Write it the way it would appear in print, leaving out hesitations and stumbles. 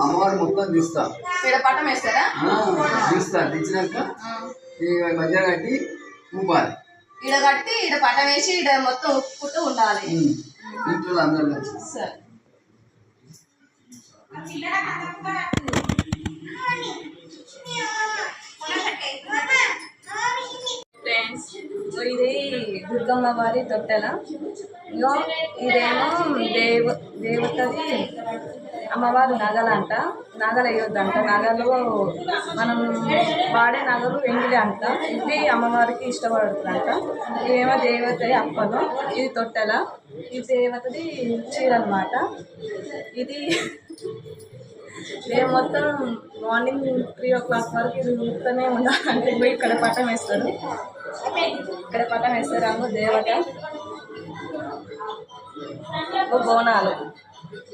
అమ్మవారు మొత్తం తీస్తా పటం వేస్తారా? తీస్తా తెచ్చినాక మధ్య కట్టి ఊపాలి. ఈడ కట్టి ఈడ పటం వేసి ఈడ మొత్తం ఉప్పుకుంటూ ఉండాలి. ఇంట్లో అందరూ సరే. ఫ్రెండ్స్, ఇది దుర్గమ్మ వారి తొట్టెల. ఇదేమో దేవతది అమ్మవారు నగలంట. నగలు వేయొద్దంట. నగలు మనం వాడే నగలు వెండిలే అంట. ఇది అమ్మవారికి ఇష్టపడుతుందంట. ఇదేమో దేవతది అప్పలు. ఇది తొట్టెల. ఇది దేవతది చీర అనమాట. ఇది మేము మొత్తం మార్నింగ్ 3 o'clock వరకు ఇది ఊపుతూనే ఉండాలంటే ఇక్కడ పటం వేస్తారు. ఇక్కడ పటం వేస్తారు. దేవత బోనాలు.